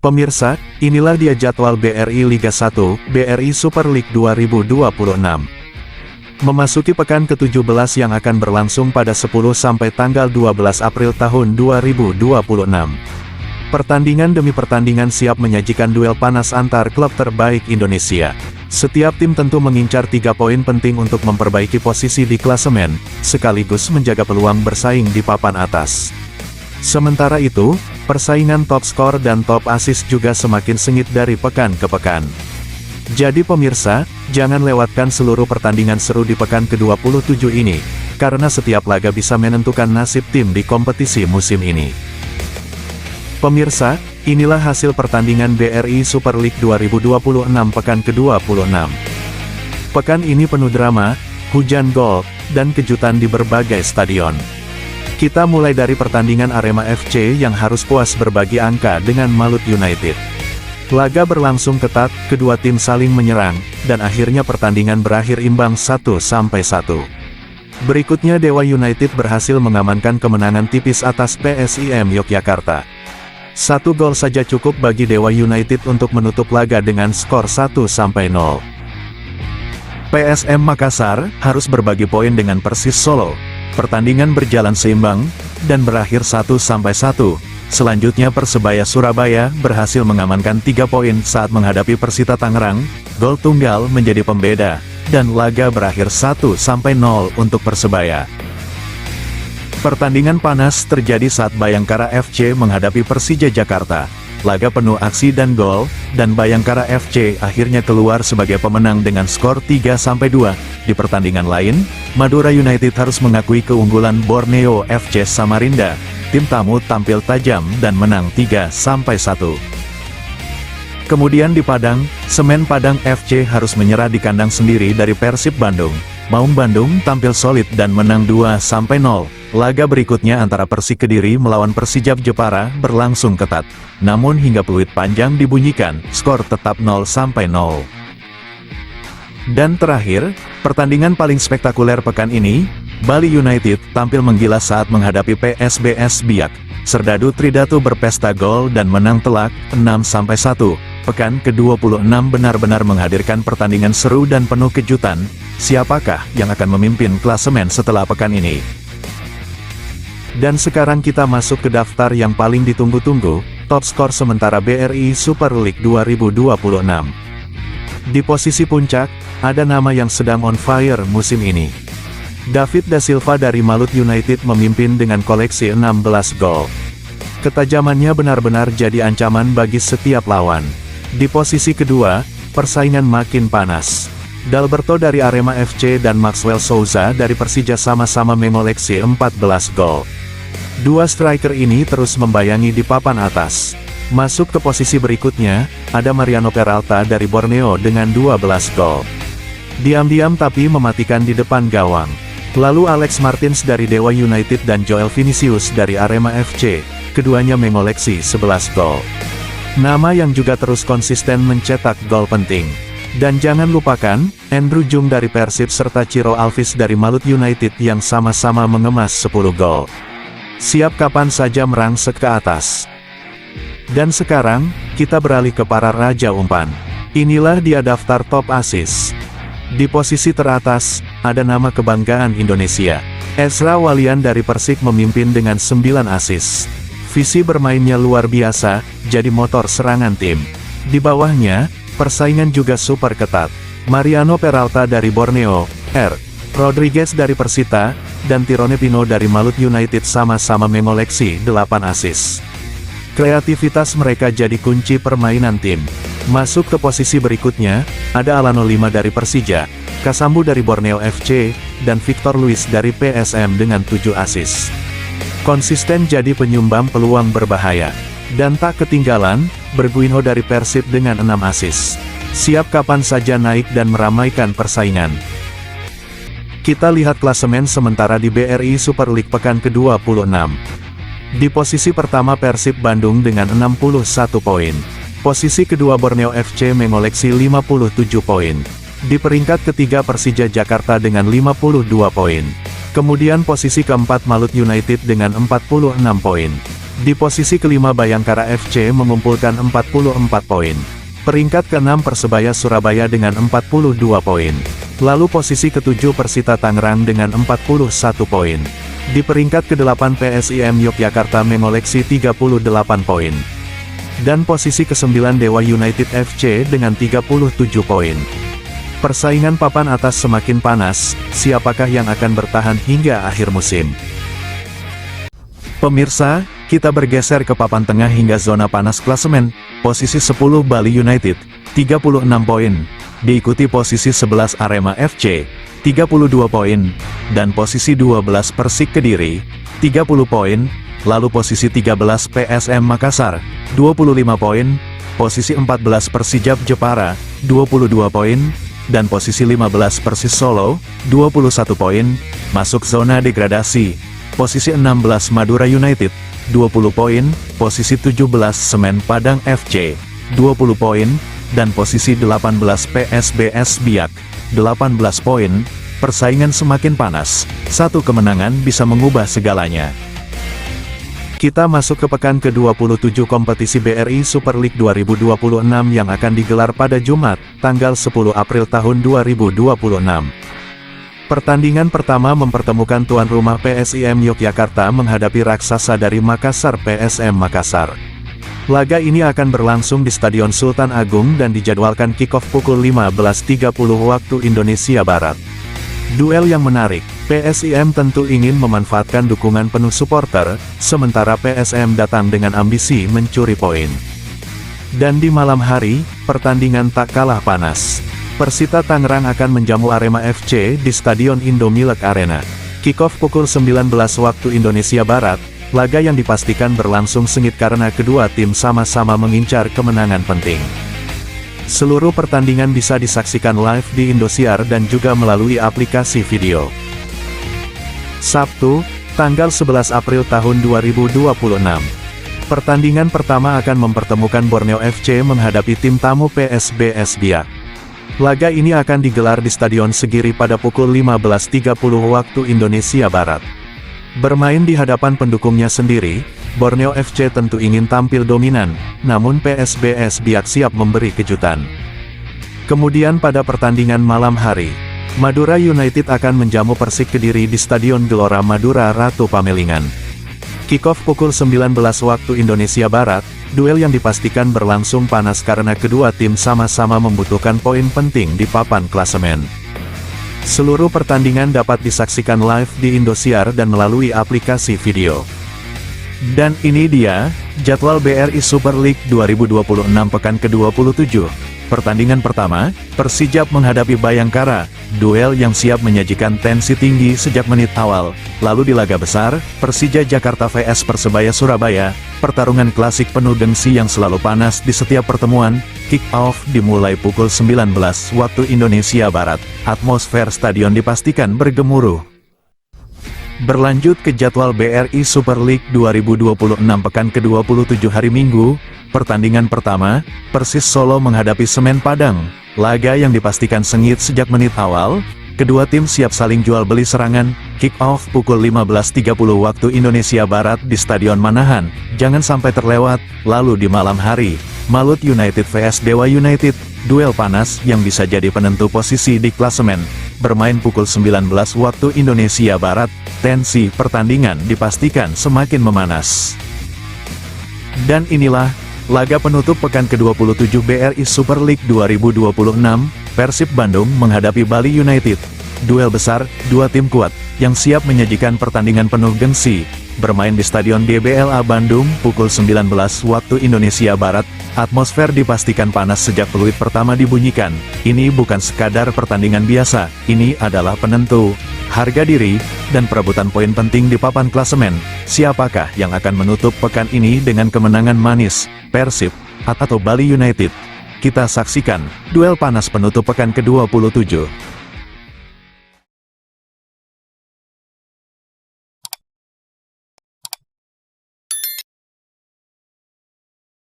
Pemirsa, inilah dia jadwal BRI Liga 1, BRI Super League 2026. Memasuki pekan ke-17 yang akan berlangsung pada 10 sampai tanggal 12 April tahun 2026. Pertandingan demi pertandingan siap menyajikan duel panas antar klub terbaik Indonesia. Setiap tim tentu mengincar 3 poin penting untuk memperbaiki posisi di klasemen, sekaligus menjaga peluang bersaing di papan atas. Sementara itu, persaingan top skor dan top assist juga semakin sengit dari pekan ke pekan. Jadi pemirsa, jangan lewatkan seluruh pertandingan seru di pekan ke-27 ini, karena setiap laga bisa menentukan nasib tim di kompetisi musim ini. Pemirsa, inilah hasil pertandingan BRI Super League 2026 pekan ke-26. Pekan ini penuh drama, hujan gol, dan kejutan di berbagai stadion. Kita mulai dari pertandingan Arema FC yang harus puas berbagi angka dengan Malut United. Laga berlangsung ketat, kedua tim saling menyerang, dan akhirnya pertandingan berakhir imbang 1-1. Berikutnya Dewa United berhasil mengamankan kemenangan tipis atas PSIM Yogyakarta. 1 gol saja cukup bagi Dewa United untuk menutup laga dengan skor 1-0. PSM Makassar harus berbagi poin dengan Persis Solo. Pertandingan berjalan seimbang, dan berakhir 1-1. Selanjutnya Persebaya Surabaya berhasil mengamankan 3 poin saat menghadapi Persita Tangerang, gol tunggal menjadi pembeda, dan laga berakhir 1-0 untuk Persebaya. Pertandingan panas terjadi saat Bayangkara FC menghadapi Persija Jakarta. Laga penuh aksi dan gol, dan Bayangkara FC akhirnya keluar sebagai pemenang dengan skor 3-2. Di pertandingan lain, Madura United harus mengakui keunggulan Borneo FC Samarinda. Tim tamu tampil tajam dan menang 3-1. Kemudian di Padang, Semen Padang FC harus menyerah di kandang sendiri dari Persib Bandung. Maung Bandung tampil solid dan menang 2-0. Laga berikutnya antara Persik Kediri melawan Persijap Jepara berlangsung ketat. Namun hingga peluit panjang dibunyikan, skor tetap 0-0. Dan terakhir, pertandingan paling spektakuler pekan ini, Bali United tampil menggila saat menghadapi PSBS Biak. Serdadu Tridatu berpesta gol dan menang telak, 6-1. Pekan ke-26 benar-benar menghadirkan pertandingan seru dan penuh kejutan. Siapakah yang akan memimpin klasemen setelah pekan ini? Dan sekarang kita masuk ke daftar yang paling ditunggu-tunggu, top skor sementara BRI Super League 2026. Di posisi puncak, ada nama yang sedang on fire musim ini. David Da Silva dari Malut United memimpin dengan koleksi 16 gol. Ketajamannya benar-benar jadi ancaman bagi setiap lawan. Di posisi kedua, persaingan makin panas. Dalberto dari Arema FC dan Maxwell Souza dari Persija sama-sama mengoleksi 14 gol. Dua striker ini terus membayangi di papan atas. Masuk ke posisi berikutnya, ada Mariano Peralta dari Borneo dengan 12 gol. Diam-diam tapi mematikan di depan gawang. Lalu Alex Martins dari Dewa United dan Joel Vinicius dari Arema FC, keduanya mengoleksi 11 gol. Nama yang juga terus konsisten mencetak gol penting. Dan jangan lupakan, Andrew Jung dari Persib serta Ciro Alvis dari Malut United yang sama-sama mengemas 10 gol. Siap kapan saja merangsek ke atas. Dan sekarang, kita beralih ke para raja umpan. Inilah dia daftar top assist. Di posisi teratas, ada nama kebanggaan Indonesia. Ezra Walian dari Persik memimpin dengan 9 assist. Visi bermainnya luar biasa, jadi motor serangan tim. Di bawahnya, persaingan juga super ketat. Mariano Peralta dari Borneo, Rodriguez dari Persita, dan Tirone Pino dari Malut United sama-sama mengoleksi 8 assist. Kreativitas mereka jadi kunci permainan tim. Masuk ke posisi berikutnya, ada Alano Lima dari Persija, Kasambu dari Borneo FC, dan Victor Luis dari PSM dengan 7 assist. Konsisten jadi penyumbang peluang berbahaya. Dan tak ketinggalan, Berguinho dari Persib dengan 6 assist. Siap kapan saja naik dan meramaikan persaingan. Kita lihat klasemen sementara di BRI Super League pekan ke-26. Di posisi pertama Persib Bandung dengan 61 poin. Posisi kedua Borneo FC mengoleksi 57 poin. Di peringkat ketiga Persija Jakarta dengan 52 poin. Kemudian posisi keempat Malut United dengan 46 poin. Di posisi kelima Bayangkara FC mengumpulkan 44 poin. Peringkat ke-6 Persebaya Surabaya dengan 42 poin. Lalu posisi ke-7 Persita Tangerang dengan 41 poin. Di peringkat ke-8 PSIM Yogyakarta mengoleksi 38 poin. Dan posisi ke-9 Dewa United FC dengan 37 poin. Persaingan papan atas semakin panas, siapakah yang akan bertahan hingga akhir musim? Pemirsa, kita bergeser ke papan tengah hingga zona panas klasemen. Posisi 10 Bali United, 36 poin. Diikuti posisi 11 Arema FC, 32 poin. Dan posisi 12 Persik Kediri, 30 poin. Lalu posisi 13 PSM Makassar, 25 poin. Posisi 14 Persijap Jepara, 22 poin. Dan posisi 15 Persis Solo, 21 poin. Masuk zona degradasi. Posisi 16 Madura United, 20 poin. Posisi 17 Semen Padang FC, 20 poin. Dan posisi 18 PSBS Biak, 18 poin. Persaingan semakin panas. Satu kemenangan bisa mengubah segalanya. Kita masuk ke pekan ke-27 kompetisi BRI Super League 2026 yang akan digelar pada Jumat, tanggal 10 April tahun 2026. Pertandingan pertama mempertemukan tuan rumah PSIM Yogyakarta menghadapi raksasa dari Makassar PSM Makassar. Laga ini akan berlangsung di Stadion Sultan Agung dan dijadwalkan kick-off pukul 15.30 waktu Indonesia Barat. Duel yang menarik, PSIM tentu ingin memanfaatkan dukungan penuh supporter, sementara PSM datang dengan ambisi mencuri poin. Dan di malam hari, pertandingan tak kalah panas. Persita Tangerang akan menjamu Arema FC di Stadion Indomilk Arena. Kick-off pukul 19 waktu Indonesia Barat, laga yang dipastikan berlangsung sengit karena kedua tim sama-sama mengincar kemenangan penting. Seluruh pertandingan bisa disaksikan live di Indosiar dan juga melalui aplikasi video. Sabtu, tanggal 11 April tahun 2026. Pertandingan pertama akan mempertemukan Borneo FC menghadapi tim tamu PSBS Biak. Laga ini akan digelar di Stadion Segiri pada pukul 15.30 waktu Indonesia Barat. Bermain di hadapan pendukungnya sendiri, Borneo FC tentu ingin tampil dominan, namun PSBS Biak siap memberi kejutan. Kemudian pada pertandingan malam hari, Madura United akan menjamu Persik Kediri di Stadion Gelora Madura Ratu Pamelingan. Kick-off pukul 19 waktu Indonesia Barat, duel yang dipastikan berlangsung panas karena kedua tim sama-sama membutuhkan poin penting di papan klasemen. Seluruh pertandingan dapat disaksikan live di Indosiar dan melalui aplikasi video. Dan ini dia, jadwal BRI Super League 2026 pekan ke-27. Pertandingan pertama, Persijap menghadapi Bayangkara, duel yang siap menyajikan tensi tinggi sejak menit awal. Lalu di laga besar, Persija Jakarta vs Persebaya Surabaya, pertarungan klasik penuh gengsi yang selalu panas di setiap pertemuan. Kick-off dimulai pukul 19 waktu Indonesia Barat, atmosfer stadion dipastikan bergemuruh. Berlanjut ke jadwal BRI Super League 2026 pekan ke-27 hari Minggu, pertandingan pertama, Persis Solo menghadapi Semen Padang, laga yang dipastikan sengit sejak menit awal. Kedua tim siap saling jual beli serangan. Kick-off pukul 15.30 waktu Indonesia Barat di Stadion Manahan, jangan sampai terlewat. Lalu di malam hari, Malut United vs Dewa United, duel panas yang bisa jadi penentu posisi di klasemen. Bermain pukul 19 waktu Indonesia Barat, tensi pertandingan dipastikan semakin memanas. Dan inilah, laga penutup pekan ke-27 BRI Super League 2026, Persib Bandung menghadapi Bali United. Duel besar, dua tim kuat, yang siap menyajikan pertandingan penuh gengsi. Bermain di Stadion GBLA Bandung, pukul 19 waktu Indonesia Barat, atmosfer dipastikan panas sejak peluit pertama dibunyikan. Ini bukan sekadar pertandingan biasa, ini adalah penentu harga diri, dan perebutan poin penting di papan klasemen. Siapakah yang akan menutup pekan ini dengan kemenangan manis, Persib, atau Bali United? Kita saksikan, duel panas penutup pekan ke-27.